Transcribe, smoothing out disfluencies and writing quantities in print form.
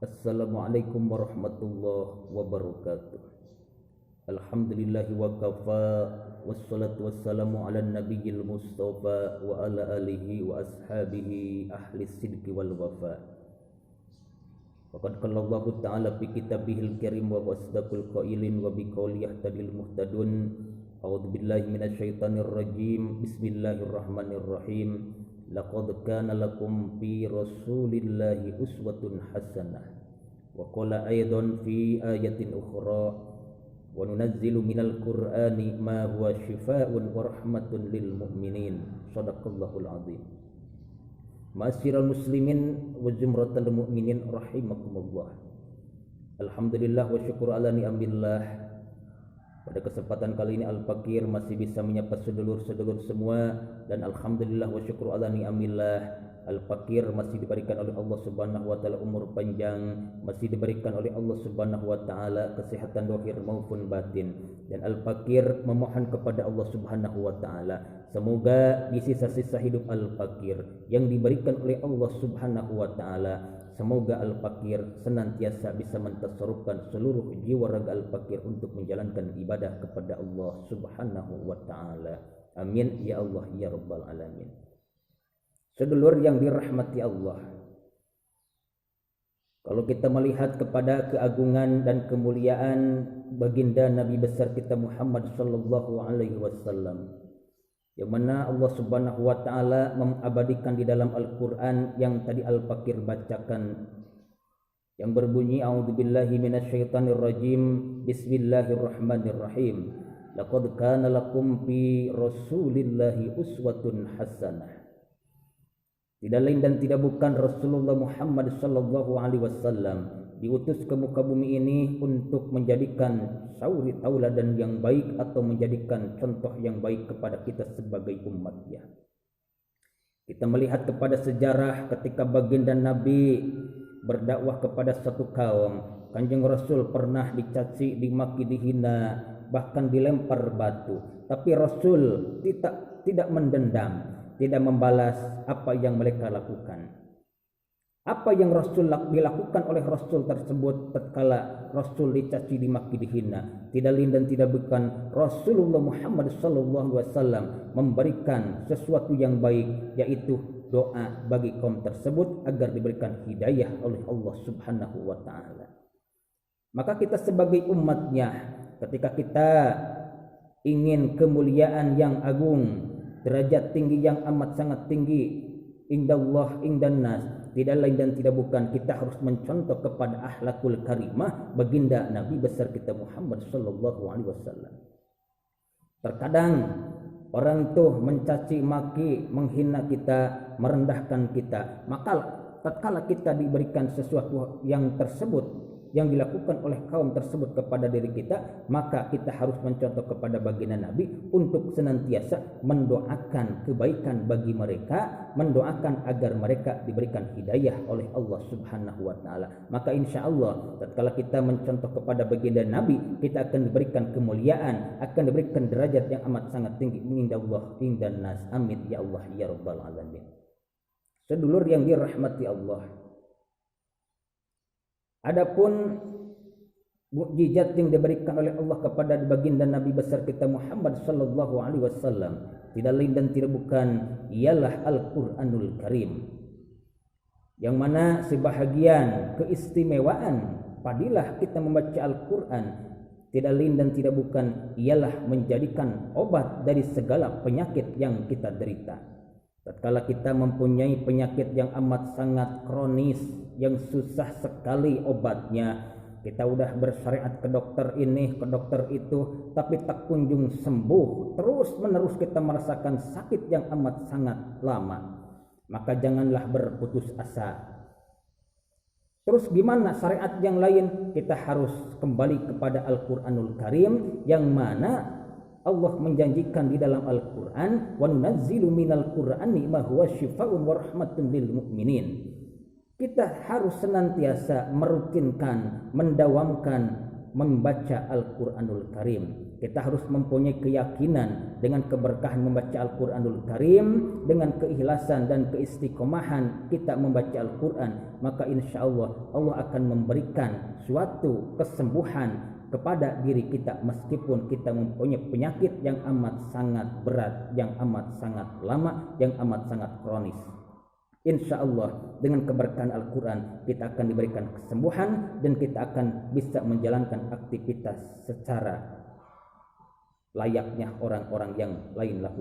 Assalamualaikum warahmatullahi wabarakatuh. Alhamdulillahi wa kafa. Wassalatu wassalamu ala nabiyil mustafa wa ala alihi wa ashabihi ahli sidqi wal wafa. Faqad qala Allah ta'ala fi kitabihil karim wa asdaqul qailin wa biqauli yahtadil muhtadun. A'udzu billahi minasyaitonir rajim. Bismillahirrahmanirrahim. Laqad kana lakum fi rasulillahi uswatun hasanah. Wa qala aidan fi ayatin ukhra wa nunazzilu minal qur'ani ma huwa shifaa'un wa rahmatun lil mu'minin. Shadaqallahul azim. Ma'asyiral muslimin wa jumratal mu'minin rahimakumullah. Alhamdulillah wa syukur ala ni'amillah. Pada kesempatan kali ini Al-Fakir masih bisa menyapa sedulur-sedulur semua, dan alhamdulillah wa syukur ala ni'amillah, Al-Fakir masih diberikan oleh Allah Subhanahu wa taala umur panjang, masih diberikan oleh Allah Subhanahu wa taala kesehatan zahir maupun batin, dan Al-Fakir memohon kepada Allah Subhanahu wa taala semoga di sisa-sisa hidup Al-Fakir yang diberikan oleh Allah Subhanahu wa taala, semoga Al-Fakir senantiasa bisa mentasarrufkan seluruh jiwa raga Al-Fakir untuk menjalankan ibadah kepada Allah Subhanahu wa taala. Amin ya Allah ya rabbal alamin. Sedulur yang dirahmati Allah, kalau kita melihat kepada keagungan dan kemuliaan baginda Nabi besar kita Muhammad sallallahu alaihi wasallam, yang mana Allah Subhanahu wa taala mengabadikan di dalam Al-Qur'an yang tadi Al-Fakir bacakan, yang berbunyi a'udzubillahi minasyaitonir rajim, bismillahirrahmanirrahim. Laqad kana lakum fi rasulillahi uswatun hasanah. Tidak lain dan tidak bukan Rasulullah Muhammad sallallahu alaihi wasallam diutus ke muka bumi ini untuk menjadikan suri tauladan yang baik atau menjadikan contoh yang baik kepada kita sebagai umatnya. Kita melihat kepada sejarah ketika baginda Nabi berdakwah kepada satu kaum, Kanjeng Rasul pernah dicaci, dimaki, dihina, bahkan dilempar batu, tapi Rasul tidak mendendam, tidak membalas apa yang mereka lakukan. Apa yang Rasul dilakukan oleh Rasul tersebut tatkala Rasul dicaci, dimaki, dihina, tidak lain dan tidak bukan Rasulullah Muhammad SAW memberikan sesuatu yang baik, yaitu doa bagi kaum tersebut agar diberikan hidayah oleh Allah Subhanahu wa taala. Maka kita sebagai umatnya, ketika kita ingin kemuliaan yang agung, derajat tinggi yang amat sangat tinggi, indallah indannas, tidak lain dan tidak bukan kita harus mencontoh kepada akhlakul karimah baginda Nabi besar kita Muhammad sallallahu alaihi wasallam. Terkadang orang tuh mencaci maki, menghina kita, merendahkan kita, maka tatkala kita diberikan sesuatu yang tersebut yang dilakukan oleh kaum tersebut kepada diri kita, maka kita harus mencontoh kepada baginda Nabi untuk senantiasa mendoakan kebaikan bagi mereka, mendoakan agar mereka diberikan hidayah oleh Allah Subhanahu wa taala. Maka insya Allah tatkala kita mencontoh kepada baginda Nabi, kita akan diberikan kemuliaan, akan diberikan derajat yang amat sangat tinggi indallah indannas. Amin ya Allah ya rabbal alamin. Sedulur yang dirahmati Allah, adapun mukjizat yang diberikan oleh Allah kepada baginda Nabi besar kita Muhammad sallallahu alaihi wasallam tidak lain dan tidak bukan ialah Al-Qur'anul Karim, yang mana sebahagian keistimewaan fadilah kita membaca Al-Qur'an tidak lain dan tidak bukan ialah menjadikan obat dari segala penyakit yang kita derita. Tatkala kita mempunyai penyakit yang amat sangat kronis, yang susah sekali obatnya, kita udah bersyariat ke dokter ini, ke dokter itu, tapi tak kunjung sembuh, terus menerus kita merasakan sakit yang amat sangat lama, maka janganlah berputus asa. Terus gimana syariat yang lain? Kita harus kembali kepada Al-Qur'anul Karim, yang mana Allah menjanjikan di dalam Al-Qur'an, wa nunazzilu minal qur'ani ma huwa syifaa'un wa rahmatun lil mu'minin. Kita harus senantiasa merutinkan, mendawamkan membaca Al-Qur'anul Karim. Kita harus mempunyai keyakinan dengan keberkahan membaca Al-Quranul Karim, dengan keikhlasan dan keistiqomahan kita membaca Al-Quran, maka insya Allah Allah akan memberikan suatu kesembuhan kepada diri kita meskipun kita mempunyai penyakit yang amat sangat berat, yang amat sangat lama, yang amat sangat kronis. Insya Allah dengan keberkahan Al-Quran kita akan diberikan kesembuhan dan kita akan bisa menjalankan aktivitas secara layaknya orang-orang yang lain lakukan.